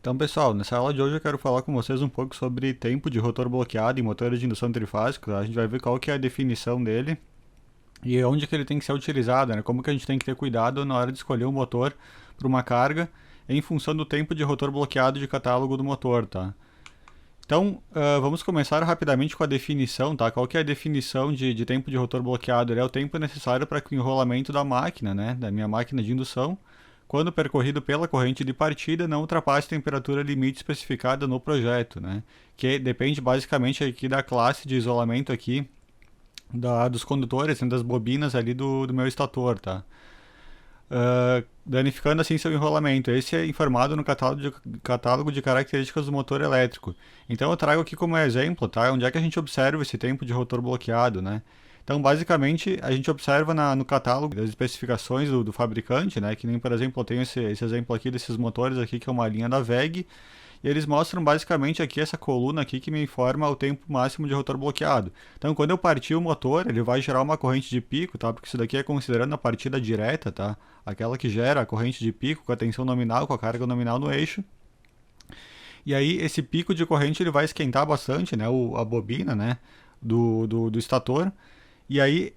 Então, pessoal, nessa aula de hoje eu quero falar com vocês um pouco sobre tempo de rotor bloqueado em motores de indução trifásica. Tá? A gente vai ver qual que é a definição dele e onde que ele tem que ser utilizado, né? Como que a gente tem que ter cuidado na hora de escolher um motor para uma carga em função do tempo de rotor bloqueado de catálogo do motor, tá? Então, vamos começar rapidamente com a definição, tá? Qual que é a definição de tempo de rotor bloqueado? Ele é o tempo necessário para que o enrolamento da máquina, né, da minha máquina de indução, quando percorrido pela corrente de partida, não ultrapasse a temperatura limite especificada no projeto, né? Que depende basicamente aqui da classe de isolamento aqui dos condutores, né, das bobinas ali do meu estator, tá? Danificando assim seu enrolamento. Esse é informado no catálogo de características do motor elétrico. Então eu trago aqui como exemplo, tá? Onde é que a gente observa esse tempo de rotor bloqueado, né? Então, basicamente, a gente observa no catálogo das especificações do fabricante, né? Que nem, por exemplo, eu tenho esse exemplo aqui desses motores aqui, que é uma linha da WEG, e eles mostram basicamente aqui essa coluna aqui que me informa o tempo máximo de rotor bloqueado. Então, quando eu partir o motor, ele vai gerar uma corrente de pico, tá? Porque isso daqui é considerando a partida direta, tá? Aquela que gera a corrente de pico com a tensão nominal, com a carga nominal no eixo. E aí, esse pico de corrente ele vai esquentar bastante, né? A bobina, né? Do estator. E aí,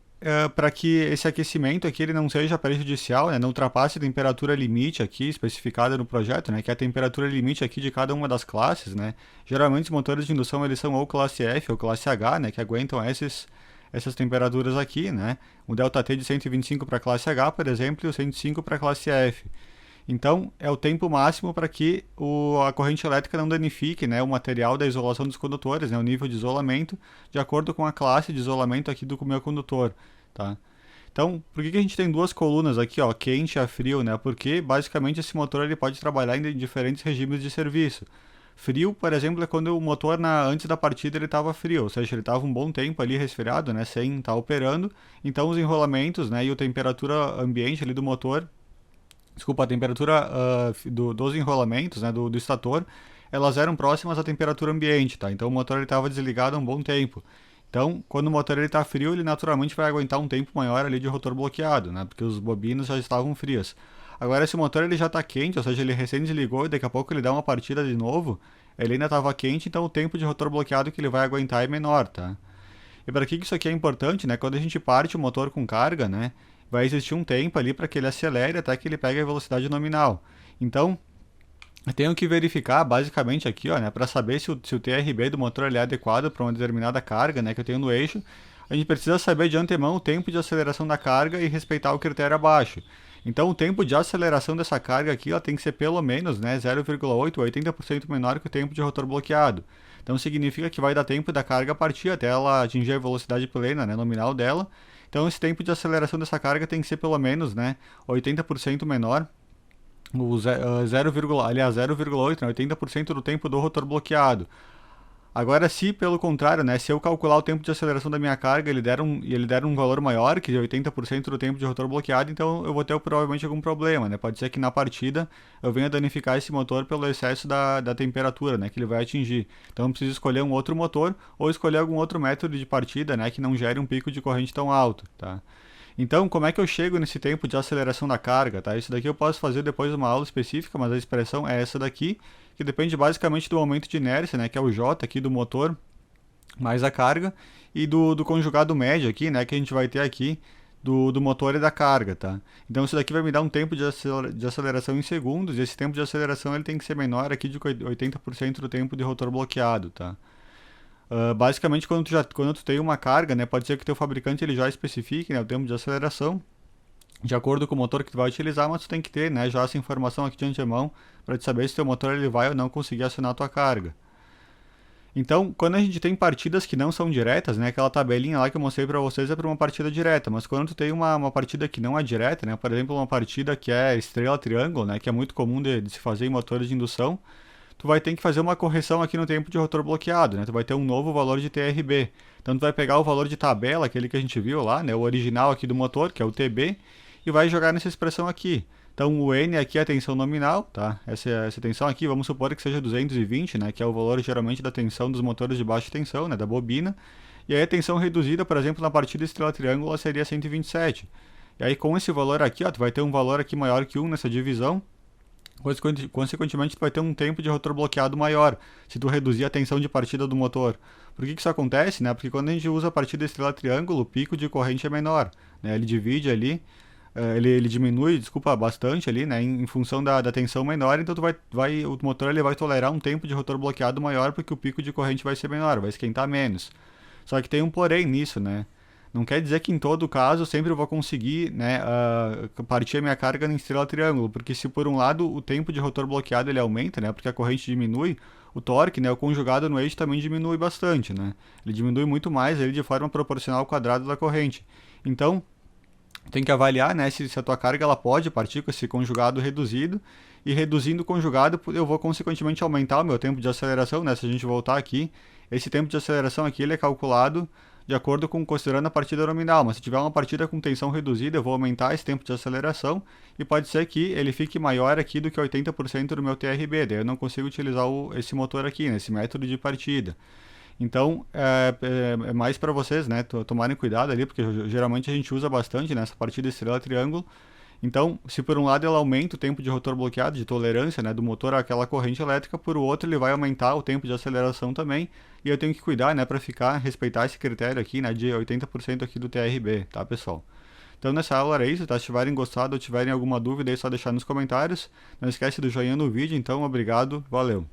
para que esse aquecimento aqui ele não seja prejudicial, né, não ultrapasse a temperatura limite aqui especificada no projeto, né, que é a temperatura limite aqui de cada uma das classes, né. Geralmente os motores de indução eles são ou classe F ou classe H, né, que aguentam essas temperaturas aqui, né. O ΔT de 125 para a classe H, por exemplo, e o 105 para a classe F. Então, é o tempo máximo para que a corrente elétrica não danifique, né, o material da isolação dos condutores, né, o nível de isolamento, de acordo com a classe de isolamento aqui do meu condutor. Tá? Então, por que a gente tem duas colunas aqui, ó, quente e a frio? Né? Porque, basicamente, esse motor ele pode trabalhar em diferentes regimes de serviço. Frio, por exemplo, é quando o motor antes da partida ele estava frio, ou seja, ele estava um bom tempo ali resfriado, né, sem estar operando. Então, os enrolamentos, né, e a temperatura ambiente ali do motor, desculpa, a temperatura dos enrolamentos, né, do estator, elas eram próximas à temperatura ambiente, tá? Então o motor estava desligado há um bom tempo. Então, quando o motor está frio, ele naturalmente vai aguentar um tempo maior ali de rotor bloqueado, né? Porque os bobinos já estavam frias. Agora, se o motor ele já está quente, ou seja, ele recém desligou e daqui a pouco ele dá uma partida de novo, ele ainda estava quente, então o tempo de rotor bloqueado que ele vai aguentar é menor, tá? E para que isso aqui é importante, né? Quando a gente parte o motor com carga, né? Vai existir um tempo ali para que ele acelere até que ele pegue a velocidade nominal. Então, eu tenho que verificar basicamente aqui, ó, né, para saber se o TRB do motor ele é adequado para uma determinada carga, né, que eu tenho no eixo. A gente precisa saber de antemão o tempo de aceleração da carga e respeitar o critério abaixo. Então, o tempo de aceleração dessa carga aqui ó, tem que ser pelo menos, né, 0,8 ou 80% menor que o tempo de rotor bloqueado. Então, significa que vai dar tempo da carga partir até ela atingir a velocidade plena, né, nominal dela. Então, esse tempo de aceleração dessa carga tem que ser pelo menos, né, 80% menor, o 0,8, né, 80% do tempo do rotor bloqueado. Agora, se pelo contrário, né, se eu calcular o tempo de aceleração da minha carga, ele der um valor maior, que é 80% do tempo de rotor bloqueado, então eu vou ter provavelmente algum problema, né? Pode ser que na partida eu venha danificar esse motor pelo excesso da temperatura, né, que ele vai atingir. Então eu preciso escolher um outro motor ou escolher algum outro método de partida, né, que não gere um pico de corrente tão alto, tá? Então, como é que eu chego nesse tempo de aceleração da carga, tá? Isso daqui eu posso fazer depois de uma aula específica, mas a expressão é essa daqui, que depende basicamente do momento de inércia, né, que é o J aqui do motor, mais a carga, e do conjugado médio aqui, né, que a gente vai ter aqui do motor e da carga, tá? Então isso daqui vai me dar um tempo de aceleração em segundos, e esse tempo de aceleração ele tem que ser menor aqui de 80% do tempo de rotor bloqueado, tá? Basicamente, quando tu tem uma carga, né, pode ser que o teu fabricante ele já especifique, né, o tempo de aceleração de acordo com o motor que tu vai utilizar, mas tu tem que ter, né, já essa informação aqui de antemão para te saber se teu motor ele vai ou não conseguir acionar a tua carga. Então, quando a gente tem partidas que não são diretas, né, aquela tabelinha lá que eu mostrei para vocês é para uma partida direta, mas quando tu tem uma partida que não é direta, né, por exemplo, uma partida que é estrela-triângulo, né, que é muito comum de se fazer em motores de indução, tu vai ter que fazer uma correção aqui no tempo de rotor bloqueado, né? Tu vai ter um novo valor de TRB. Então tu vai pegar o valor de tabela, aquele que a gente viu lá, né? O original aqui do motor, que é o TB, e vai jogar nessa expressão aqui. Então o N aqui é a tensão nominal, tá? Essa tensão aqui, vamos supor que seja 220, né? Que é o valor geralmente da tensão dos motores de baixa tensão, né? Da bobina. E aí a tensão reduzida, por exemplo, na partida estrela-triângulo seria 127. E aí com esse valor aqui, ó, tu vai ter um valor aqui maior que 1 nessa divisão. Consequentemente, tu vai ter um tempo de rotor bloqueado maior, se tu reduzir a tensão de partida do motor. Por que que isso acontece, né? Porque quando a gente usa a partida estrela-triângulo, o pico de corrente é menor, né? Ele divide ali, ele diminui, desculpa, bastante ali, né? Em função da tensão menor, então o motor ele vai tolerar um tempo de rotor bloqueado maior, porque o pico de corrente vai ser menor, vai esquentar menos. Só que tem um porém nisso, né? Não quer dizer que em todo caso sempre eu vou conseguir, né, partir a minha carga em estrela triângulo, porque se por um lado o tempo de rotor bloqueado ele aumenta, né, porque a corrente diminui, o torque, né, o conjugado no eixo também diminui bastante, né? Ele diminui muito mais ele de forma proporcional ao quadrado da corrente. Então, tem que avaliar, né, se a tua carga ela pode partir com esse conjugado reduzido, e reduzindo o conjugado eu vou consequentemente aumentar o meu tempo de aceleração, né, se a gente voltar aqui, esse tempo de aceleração aqui ele é calculado de acordo com considerando a partida nominal, mas se tiver uma partida com tensão reduzida eu vou aumentar esse tempo de aceleração, e pode ser que ele fique maior aqui do que 80% do meu TRB, daí eu não consigo utilizar esse motor aqui, né, esse método de partida. Então, é mais para vocês, né, tomarem cuidado ali, porque geralmente a gente usa bastante nessa partida estrela-triângulo. Então, se por um lado ela aumenta o tempo de rotor bloqueado, de tolerância, né, do motor àquela corrente elétrica, por outro ele vai aumentar o tempo de aceleração também, e eu tenho que cuidar, né, para respeitar esse critério aqui, né, de 80% aqui do TRB, tá, pessoal? Então nessa aula era isso, tá? Se tiverem gostado ou tiverem alguma dúvida, é só deixar nos comentários. Não esquece do joinha no vídeo, então obrigado, valeu!